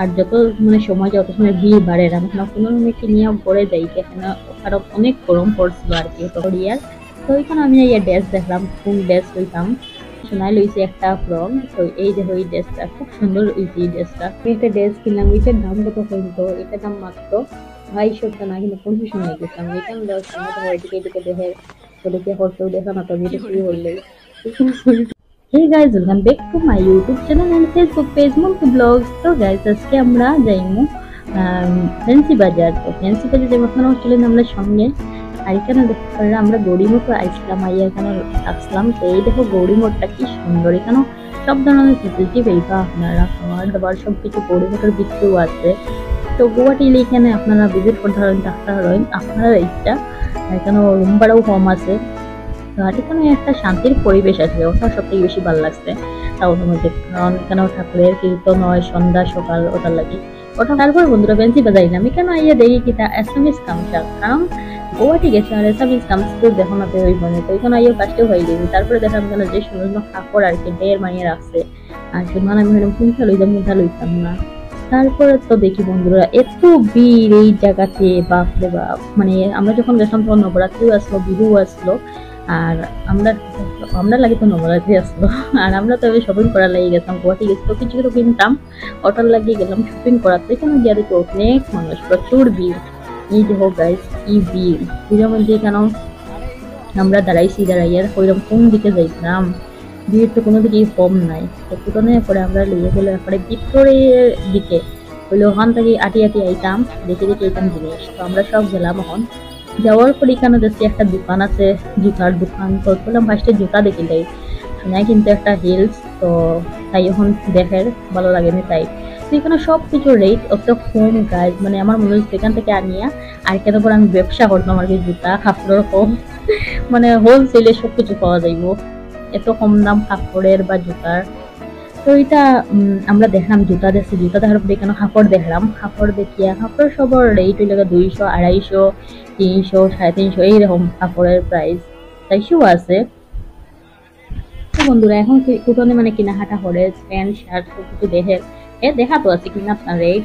আর যত মানে সময় যত সময় ভিড় বাড়ে আমি কোনো মেয়েকে নিয়ে পরে যাই এখানে আরো অনেক গরম পড়ছিল আর কি তো ইয়ার তো ওইখানে আমি এই ড্রেস দেখলাম ফুল ড্রেস লইতাম শোনাই লইছি একটা ফ্রক তো এই যে ওই ড্রেসটা খুব সুন্দর হয়েছে এই ড্রেসটা আমি একটা ড্রেস কিনলাম এটার দাম কত কিন্তু এটার দাম মাত্র 250 না কিন্তু কনফিউশন হয়ে গেছে আমি এটা দেওয়ার সময় তো এদিকে এদিকে দেখে ওদেরকে হরতেও দেখা না তো এটা শুরু হলেই Hey guys, welcome back to my YouTube channel and Facebook page Monkey Vlogs. তো guys আজকে আমরা যাইমু ফ্যান্সি বাজার। তো ফ্যান্সি বাজার যাবো আপনারা চলেন আমরা সঙ্গে। আর এখানে দেখতে পারলে আমরা গৌরীমঠ আইসলাম আইয়া এখানে আসলাম। তো এই দেখো গৌরীমঠটা কি সুন্দর, এখানে সব ধরনের ফেসিলিটি পাইবা আপনারা, খাবার দাবার সব কিছু গৌরীমঠের ভিতরেও আছে। তো গুয়াহাটি এখানে আপনারা ভিজিট করতে পারেন, থাকতে পারেন আপনারা ইচ্ছা। এখানে রুম ভাড়াও কম আছে। এখানে একটা শান্তির পরিবেশ আছে, ওটা সব থেকে বেশি ভালো লাগছে টাউনের মধ্যে, কারণ এখানেও ঠাকুরের কীর্তন হয় সন্ধ্যা সকাল ওটার লাগে ওটা। তারপর বন্ধুরা ফ্যান্সি বাজাইলাম এখানে আইয়া দেখি কি তা এসামিস কামসা, কারণ গুয়াহাটি গেছে আর এসামিস কামস তো দেখো না ওই বনে, তো এখানে আইয়া ফার্স্টে হয়ে গেছি। তারপরে দেখলাম কেন যে সুন্দর কাপড় আর কি ঢের মানিয়ে রাখছে, আর শুধু আমি ম্যাডাম কোনটা লইতাম কোনটা লইতাম না। তারপরে তো দেখি বন্ধুরা এত ভিড় এই জায়গাতে, বাপরে বাপ। মানে আমরা যখন গেছিলাম তখন নবরাত্রিও আসলো, বিহু আসলো, আর আমরা আমরা লাগে তো নবরাত্রি আসলো, আর আমরা তো শপিং করার লাগিয়ে গেছিলাম, গুয়াহাটি গেছি তো কিছু কিছু কিনতাম, অটোর লাগিয়ে গেলাম শপিং করাতে। এখানে গিয়ে দেখি অনেক মানুষ, প্রচুর ভিড়। এই দেখো গাইস কি ভিড়, ভিড়ের মধ্যে কেন আমরা দাঁড়াইয়া ওইরকম কোন দিকে যাইছিলাম, ভিড় তো কোনো দিকেই কম নাই। তো পুরোনো পরে আমরা লিয়ে গেলে পরে ভিতরের দিকে হইলে ওখান থেকে আটি আটি আইতাম, দেখে দেখে আইতাম জিনিস। তো আমরা সব গেলাম এখন যাওয়ার পর এখানে দেখছি একটা দোকান আছে, জুতার দোকান। তো বললাম ফার্স্টে জুতা দেখি যাই, শোনায় কিন্তু একটা হিলস, তো তাই এখন দেখের ভালো লাগেনি তাই। তো এখানে সব কিছু রেট অত কম গাইজ, মানে আমার মনে হচ্ছে এখান থেকে আনিয়া আর কেন করে আমি ব্যবসা করতাম আর কি, জুতা কাপড়ের কম, মানে হোলসেলে সব কিছু পাওয়া যাইব, এত কম দাম কাপড়ের বা জুতার। তো এটা আমরা দেখলাম জুতা দেখছি, জুতা দেখার পরে কেন কাপড় দেখলাম, কাপড় দেখিয়া কাপড় সবার রেট হইলে 200, 250, 300, 350 এইরকম কাপড়ের প্রাইস, তাইশও আছে। তো বন্ধুরা এখন কুটনে মানে কেনাকাটা করে প্যান্ট শার্ট সব কিছু দেখে দেখা তো আছে কিনা আপনার রেট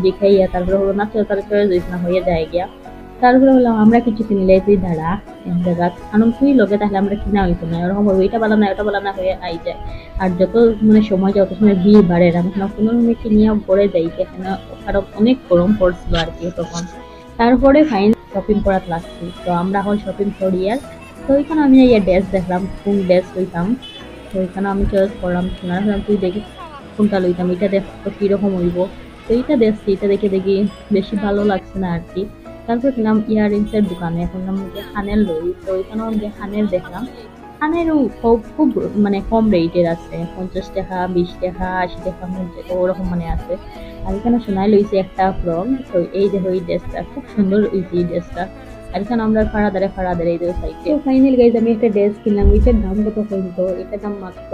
দেখাইয়া তারপরে হলো না, তার চয়েস না হয়ে যায় গিয়া। তারপরে হলো আমরা কিছু কিনলে তুই দাঁড়া এক জায়গা, কারণ তুই লোকে তাহলে আমরা কিনা হইতো না, ওরকম ওইটা বালা না ওটা বালা না হয়ে আই যায়। আর যত মানে সময় যত সময় ভিড় বাড়ে আমি কোনো মেয়েকে নিয়ে পরে যাই এখানে আরো অনেক গরম পড়ছিল আর কি তখন। তারপরে ফাইন শপিং করার লাগছি, তো আমরা এখন শপিং করি। আর তো ওইখানে আমি এই ড্রেস দেখলাম কোন ড্রেস লইতাম, তো ওইখানে আমি চয়েস করলাম, শোনালাম তুই দেখি কোনটা লইতাম, এটা দেখ তো কিরকম হইব। তো এইটা দেখছি, এটা দেখে দেখি বেশি ভালো লাগছে না আর কি। তারপর গেলাম ইয়াররিংসের দোকানে, এখন আমি যে কানের লই, তো ওইখানেও যে কানের দেখলাম, কানেরও খুব খুব মানে কম রেটের আছে, 50 টাকা 20 টাকা 80 টাকা ওরকম মানে আছে। আর এখানে শোনাই লইছে একটা ফ্রক, তো এই যে ওই ড্রেসটা খুব সুন্দর হয়েছে এই ড্রেসটা। আর এখানে আমরা ফাড়াদারে এই সাইডে। তো ফাইনালি গাইজ আমি একটা ড্রেস কিনলাম, এটার দাম কত কিন্তু এটার দাম মাত্র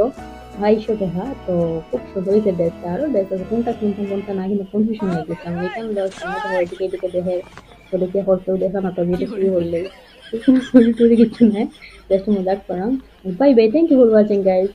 250 টাকা। তো খুব সুন্দর হয়েছে ড্রেসটা, আরো ড্রেস আছে কোনটা কিনতাম কোনটা না কিন্তু কনফিউশন হয়ে গেছে আমি এটা দেওয়ার সময় তো এদিকে এদিকে দেখে ওদেরকে হরতেও দেখা না তো এটা শুরু হলেই কিছু নাই, জাস্ট মজাক করাম। Bye bye, thank you for watching guys.